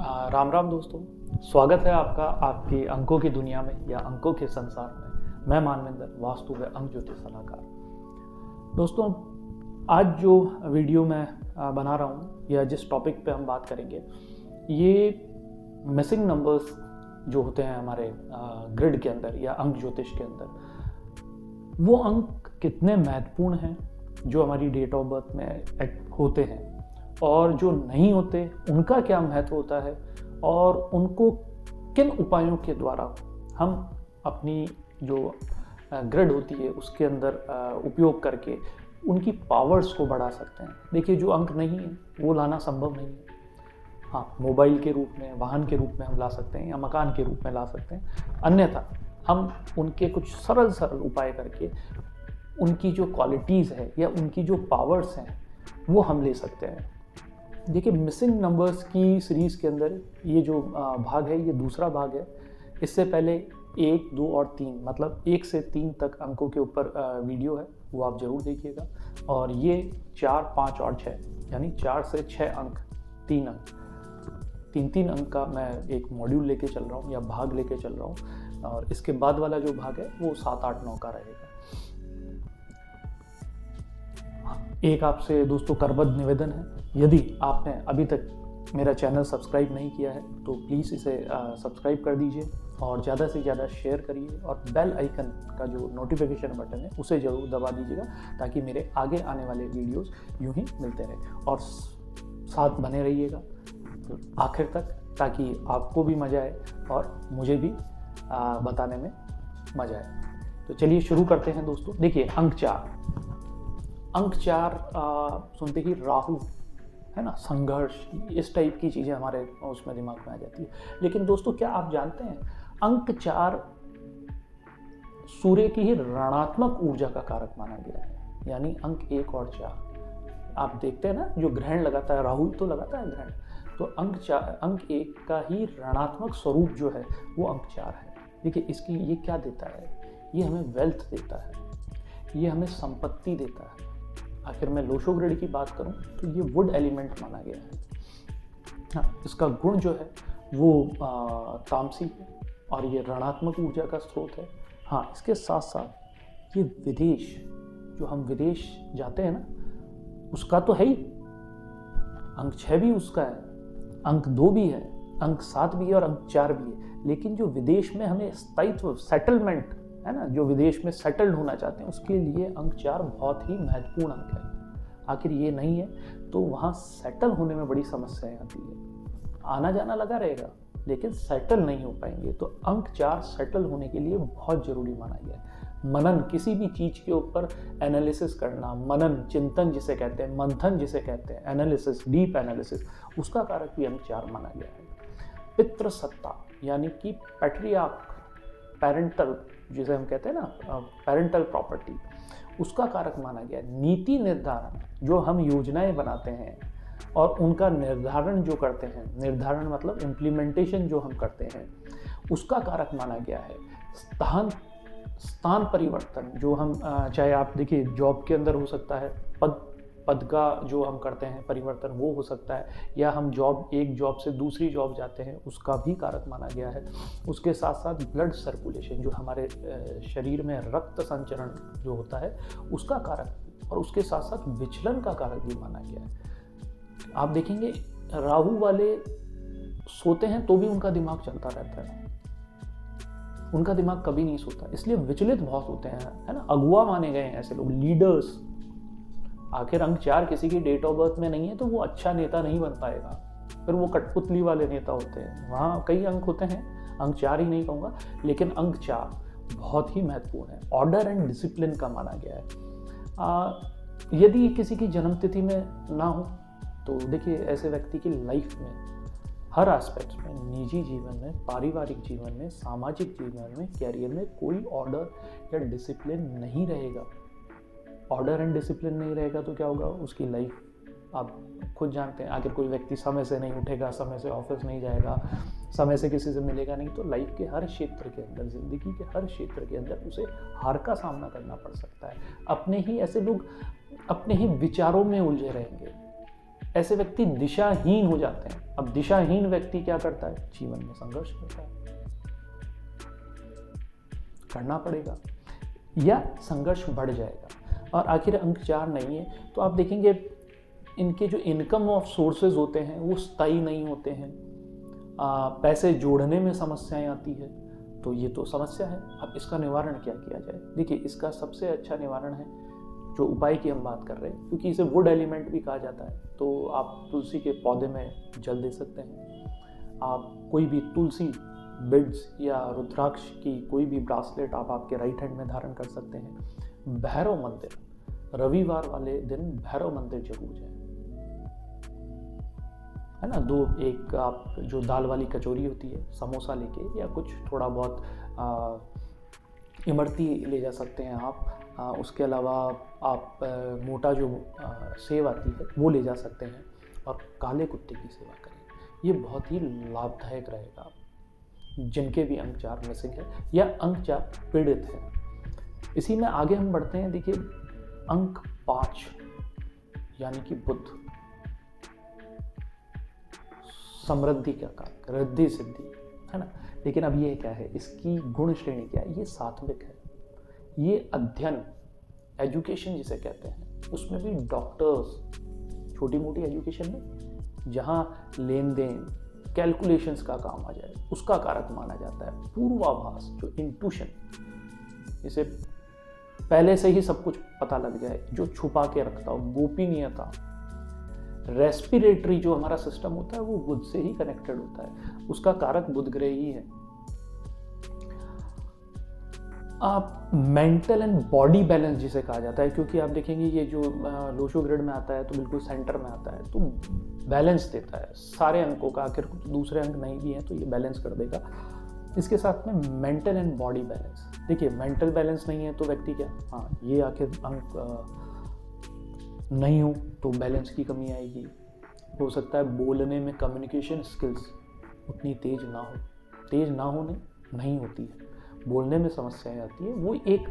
राम राम दोस्तों। स्वागत है आपका आपके अंकों की दुनिया में या अंकों के संसार में। मैं मानवेंद्र, वास्तु व अंक ज्योतिष सलाहकार। दोस्तों, आज जो वीडियो मैं बना रहा हूँ या जिस टॉपिक पे हम बात करेंगे, ये मिसिंग नंबर्स जो होते हैं हमारे ग्रिड के अंदर या अंक ज्योतिष के अंदर, वो अंक कितने महत्वपूर्ण हैं जो हमारी डेट ऑफ बर्थ में होते हैं, और जो नहीं होते उनका क्या महत्व होता है, और उनको किन उपायों के द्वारा हम अपनी जो ग्रिड होती है उसके अंदर उपयोग करके उनकी पावर्स को बढ़ा सकते हैं। देखिए, जो अंक नहीं है वो लाना संभव नहीं है। हाँ, मोबाइल के रूप में, वाहन के रूप में हम ला सकते हैं या मकान के रूप में ला सकते हैं, अन्यथा हम उनके कुछ सरल सरल उपाय करके उनकी जो क्वालिटीज़ है या उनकी जो पावर्स हैं वो हम ले सकते हैं। देखिए, मिसिंग नंबर्स की सीरीज़ के अंदर ये जो भाग है, ये दूसरा भाग है। इससे पहले 1, 2 और 3, मतलब 1 से 3 तक अंकों के ऊपर वीडियो है, वो आप ज़रूर देखिएगा। और ये 4, 5 और 6, यानी 4 से 6 अंक, 3 अंक, 3 अंक का मैं एक मॉड्यूल लेके चल रहा हूँ या भाग लेके चल रहा हूँ। और इसके बाद वाला जो भाग है वो 7, 8, 9 का रहेगा। एक आपसे दोस्तों करबद्ध निवेदन है, यदि आपने अभी तक मेरा चैनल सब्सक्राइब नहीं किया है तो प्लीज़ इसे सब्सक्राइब कर दीजिए और ज़्यादा से ज़्यादा शेयर करिए, और बेल आइकन का जो नोटिफिकेशन बटन है उसे ज़रूर दबा दीजिएगा, ताकि मेरे आगे आने वाले वीडियोस यूं ही मिलते रहें। और साथ बने रहिएगा आखिर तक, ताकि आपको भी मज़ा आए और मुझे भी बताने में मज़ा आए। तो चलिए शुरू करते हैं दोस्तों। देखिए, अंक 4 सुनते ही राहु, है ना, संघर्ष, इस टाइप की चीज़ें हमारे उसमें दिमाग में आ जाती है। लेकिन दोस्तों, क्या आप जानते हैं अंक 4 सूर्य की ही ऋणात्मक ऊर्जा का कारक माना गया है। यानी अंक 1 और 4 आप देखते हैं ना, जो ग्रहण लगाता है, राहु तो लगाता है ग्रहण, तो अंक 1 का ही ऋणात्मक स्वरूप जो है वो अंक 4 है। देखिए, इसकी ये क्या देता है, ये हमें वेल्थ देता है, ये हमें संपत्ति देता है। आखिर मैं लोशो ग्रिड की बात करूं तो ये वुड एलिमेंट माना गया है। हाँ, इसका गुण जो है वो तामसी है और ये ऋणात्मक ऊर्जा का स्रोत है। हाँ, इसके साथ साथ ये विदेश, जो हम विदेश जाते हैं ना, उसका तो है ही। अंक 6 भी उसका है, अंक 2 भी है, अंक 7 भी है और अंक 4 भी है। लेकिन जो विदेश में हमें स्थायित्व, सेटलमेंट है ना, जो विदेश में सेटल्ड होना चाहते हैं, उसके लिए अंक 4 बहुत ही महत्वपूर्ण अंक है। आखिर ये नहीं है तो वहाँ सेटल होने में बड़ी समस्याएं आती है। आना जाना लगा रहेगा लेकिन सेटल नहीं हो पाएंगे। तो अंक 4 सेटल होने के लिए बहुत जरूरी माना गया है। मनन, किसी भी चीज के ऊपर एनालिसिस करना, मनन, चिंतन जिसे कहते हैं, मंथन जिसे कहते हैं, एनालिसिस, डीप एनालिसिस, उसका कारक भी अंक 4 माना गया है। पितृ सत्ता, यानी कि पैट्रियार्क, पेरेंटल जिसे हम कहते हैं ना, पेरेंटल प्रॉपर्टी, उसका कारक माना गया। नीति निर्धारण, जो हम योजनाएं बनाते हैं और उनका निर्धारण जो करते हैं, निर्धारण मतलब इम्प्लीमेंटेशन जो हम करते हैं, उसका कारक माना गया है। स्थान परिवर्तन, जो हम चाहे आप देखिए जॉब के अंदर हो सकता है, पद का जो हम करते हैं परिवर्तन वो हो सकता है, या हम एक जॉब से दूसरी जॉब जाते हैं, उसका भी कारक माना गया है। उसके साथ साथ ब्लड सर्कुलेशन, जो हमारे शरीर में रक्त संचरण जो होता है, उसका कारक, और उसके साथ साथ विचलन का कारक भी माना गया है। आप देखेंगे राहु वाले सोते हैं तो भी उनका दिमाग चलता रहता है, उनका दिमाग कभी नहीं सोता, इसलिए विचलित बहुत होते हैं, है ना। अगुआ माने गए हैं ऐसे लोग, लीडर्स। आखिर अंक 4 किसी की डेट ऑफ बर्थ में नहीं है तो वो अच्छा नेता नहीं बन पाएगा, फिर वो कठपुतली वाले नेता होते हैं। वहाँ कई अंक होते हैं, अंक 4 ही नहीं कहूँगा, लेकिन अंक 4 बहुत ही महत्वपूर्ण है। ऑर्डर एंड डिसिप्लिन का माना गया है। यदि किसी की जन्मतिथि में ना हो तो देखिए, ऐसे व्यक्ति की लाइफ में हर एस्पेक्ट में, निजी जीवन में, पारिवारिक जीवन में, सामाजिक जीवन में, कैरियर में कोई ऑर्डर या डिसिप्लिन नहीं रहेगा। ऑर्डर एंड डिसिप्लिन नहीं रहेगा तो क्या होगा, उसकी लाइफ आप खुद जानते हैं। आखिर कोई व्यक्ति समय से नहीं उठेगा, समय से ऑफिस नहीं जाएगा, समय से किसी से मिलेगा नहीं, तो लाइफ के हर क्षेत्र के अंदर, जिंदगी के हर क्षेत्र के अंदर उसे हार का सामना करना पड़ सकता है। अपने ही ऐसे लोग अपने ही विचारों में उलझे रहेंगे, ऐसे व्यक्ति दिशाहीन हो जाते हैं। अब दिशाहीन व्यक्ति क्या करता है? जीवन में संघर्ष करता है, करना पड़ेगा या संघर्ष बढ़ जाएगा। और आखिर अंक 4 नहीं है तो आप देखेंगे इनके जो इनकम ऑफ सोर्सेज होते हैं वो स्थायी नहीं होते हैं, पैसे जोड़ने में समस्याएं आती है। तो ये तो समस्या है। अब इसका निवारण क्या किया जाए? देखिए, इसका सबसे अच्छा निवारण है जो उपाय की हम बात कर रहे हैं, क्योंकि इसे वुड एलिमेंट भी कहा जाता है, तो आप तुलसी के पौधे में जल दे सकते हैं। आप कोई भी तुलसी बिड्स या रुद्राक्ष की कोई भी ब्रासलेट आप आपके राइट हैंड में धारण कर सकते हैं। भैरव मंदिर, रविवार वाले दिन भैरव मंदिर जरूर जाएं, है ना। एक आप जो दाल वाली कचौरी होती है, समोसा लेके या कुछ थोड़ा बहुत इमरती ले जा सकते हैं आप। उसके अलावा आप मोटा जो सेव आती है वो ले जा सकते हैं और काले कुत्ते की सेवा करें। ये बहुत ही लाभदायक रहेगा जिनके भी अंक 4 मिसिंग है या अंक 4 पीड़ित है। इसी में आगे हम बढ़ते हैं। देखिए, अंक 5 यानी कि बुध, समृद्धि का कारक, रिद्धि सिद्धि, है ना। लेकिन अब ये क्या है, इसकी गुण श्रेणी क्या है? ये सात्विक है। ये अध्ययन, एजुकेशन जिसे कहते हैं, उसमें भी डॉक्टर्स, छोटी मोटी एजुकेशन में जहाँ लेन देन, कैलकुलेशंस का काम आ जाए, उसका कारक माना जाता है। पूर्वाभास, जो इंट्यूशन, इसे पहले से ही सब कुछ पता लग जाए, जो छुपा के रखता हो, गोपनीयता। रेस्पिरेटरी जो हमारा सिस्टम होता है वो बुध से ही कनेक्टेड होता है, उसका कारक बुध ग्रह ही है। आप मेंटल एंड बॉडी बैलेंस जिसे कहा जाता है, क्योंकि आप देखेंगे ये जो लोशो ग्रिड में आता है तो बिल्कुल सेंटर में आता है, तो बैलेंस देता है सारे अंकों का। आखिर कुछ दूसरे अंक नहीं भी हैं तो ये बैलेंस कर देगा। इसके साथ में मेंटल एंड बॉडी बैलेंस। देखिए, मेंटल बैलेंस नहीं है तो व्यक्ति क्या, हाँ, ये आखिर अंक नहीं हो तो बैलेंस की कमी आएगी। हो सकता है बोलने में कम्युनिकेशन स्किल्स उतनी तेज ना हो, तेज ना होने नहीं होती है, बोलने में समस्याएं आती है। वो एक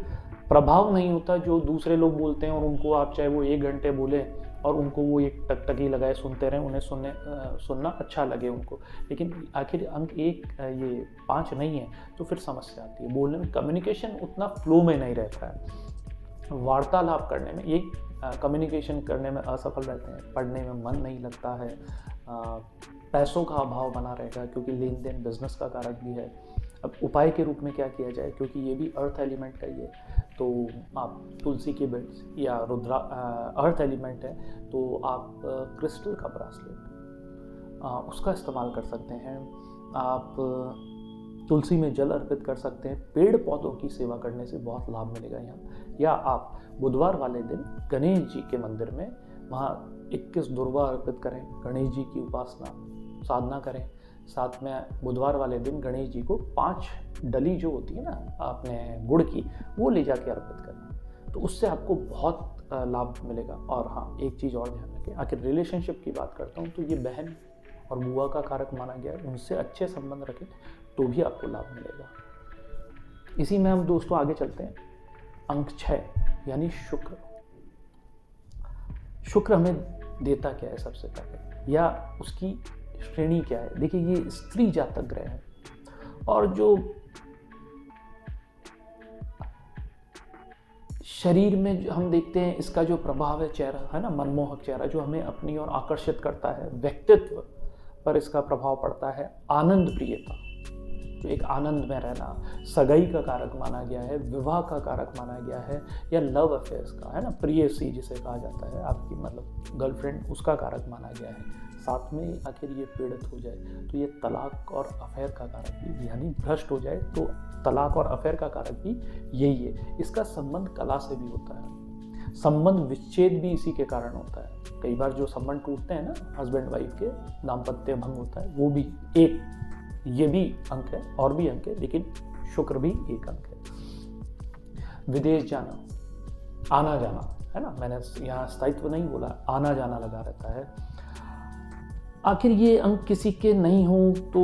प्रभाव नहीं होता जो दूसरे लोग बोलते हैं और उनको आप चाहे वो 1 घंटे बोले और उनको वो एक टकटकी लगाए सुनते रहें, उन्हें सुनना अच्छा लगे उनको, लेकिन आखिर अंक 1 ये 5 नहीं है तो फिर समस्या आती है। बोलने में कम्युनिकेशन उतना फ्लो में नहीं रहता है, वार्तालाप करने में, ये कम्युनिकेशन करने में असफल रहते हैं, पढ़ने में मन नहीं लगता है, पैसों का अभाव बना रहेगा क्योंकि लेन देन बिजनेस का कारक भी है। अब उपाय के रूप में क्या किया जाए, क्योंकि ये भी अर्थ एलिमेंट का ही है, तो आप तुलसी के बिड्स या अर्थ एलिमेंट है तो आप क्रिस्टल का ब्रासलेट उसका इस्तेमाल कर सकते हैं। आप तुलसी में जल अर्पित कर सकते हैं। पेड़ पौधों की सेवा करने से बहुत लाभ मिलेगा यहाँ। या आप बुधवार वाले दिन गणेश जी के मंदिर में वहाँ 21 दुर्वा अर्पित करें, गणेश जी की उपासना साधना करें। साथ में बुधवार वाले दिन गणेश जी को 5 डली जो होती है ना अपने गुड़ की, वो ले जाके अर्पित करें, तो उससे आपको बहुत लाभ मिलेगा। और हाँ, एक चीज़ और ध्यान रखें, आखिर रिलेशनशिप की बात करता हूँ तो ये बहन और बुआ का कारक माना गया है, उनसे अच्छे संबंध रखें तो भी आपको लाभ मिलेगा। इसी में हम दोस्तों आगे चलते हैं। अंक 6 यानी शुक्र। शुक्र हमें देता क्या है सबसे पहले, या उसकी श्रेणी क्या है? देखिए, ये स्त्री जातक ग्रह है और जो शरीर में जो हम देखते हैं इसका जो प्रभाव है, चेहरा है ना, मनमोहक चेहरा जो हमें अपनी ओर आकर्षित करता है, व्यक्तित्व पर इसका प्रभाव पड़ता है। आनंद प्रियता, जो एक आनंद में रहना, सगाई का कारक माना गया है, विवाह का कारक माना गया है, या लव अफेयर्स का, है ना, प्रियसी जिसे कहा जाता है, आपकी मतलब गर्लफ्रेंड, उसका कारक माना गया है। साथ में आखिर ये पीड़ित हो जाए तो ये तलाक और अफेयर का कारक भी, यानी भ्रष्ट हो जाए तो तलाक और अफेयर का कारक भी यही है। इसका संबंध कला से भी होता है, संबंध विच्छेद भी इसी के कारण होता है। कई बार जो संबंध टूटते हैं ना हस्बैंड वाइफ के, दाम्पत्य भंग होता है, वो भी एक, ये भी अंक है और भी अंक है, लेकिन शुक्र भी एक अंक है। विदेश जाना, आना जाना, है ना, मैंने यहाँ स्थायित्व नहीं बोला, आना जाना लगा रहता है। आखिर ये अंक किसी के नहीं हो तो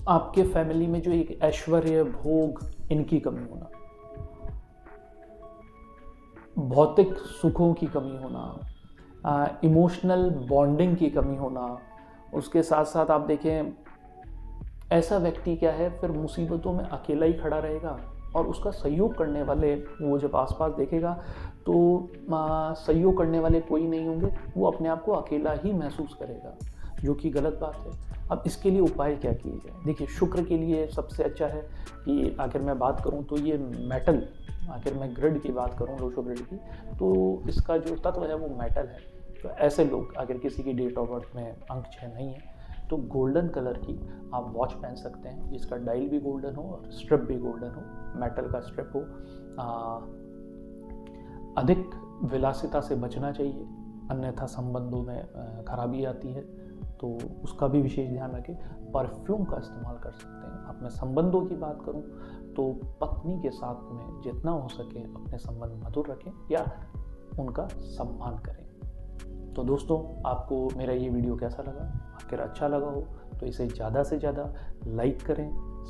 आपके फैमिली में जो एक ऐश्वर्य, भोग, इनकी कमी होना, भौतिक सुखों की कमी होना, इमोशनल बॉन्डिंग की कमी होना, उसके साथ साथ आप देखें ऐसा व्यक्ति क्या है फिर मुसीबतों में अकेला ही खड़ा रहेगा और उसका सहयोग करने वाले वो जब आसपास देखेगा तो सहयोग करने वाले कोई नहीं होंगे, वो अपने आप को अकेला ही महसूस करेगा, जो कि गलत बात है। अब इसके लिए उपाय क्या किए जाए? देखिए, शुक्र के लिए सबसे अच्छा है कि अगर मैं बात करूं तो ये मेटल, अगर मैं ग्रिड की बात करूं लोशो ग्रिड की, तो इसका जो तत्व है वो मेटल है। तो ऐसे लोग अगर किसी की डेट ऑफ बर्थ में अंक 6 नहीं है तो गोल्डन कलर की आप वॉच पहन सकते हैं, जिसका डायल भी गोल्डन हो और स्ट्रिप भी गोल्डन हो, मेटल का स्ट्रिप हो। अधिक विलासिता से बचना चाहिए, अन्यथा संबंधों में खराबी आती है, तो उसका भी विशेष ध्यान रखें। परफ्यूम का इस्तेमाल कर सकते हैं। अब मैं संबंधों की बात करूं तो पत्नी के साथ में जितना हो सके अपने संबंध मधुर रखें या उनका सम्मान करें। तो दोस्तों, आपको मेरा ये वीडियो कैसा लगा? अगर अच्छा लगा हो तो इसे ज़्यादा से ज़्यादा लाइक करें,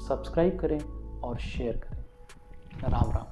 सब्सक्राइब करें और शेयर करें। राम राम।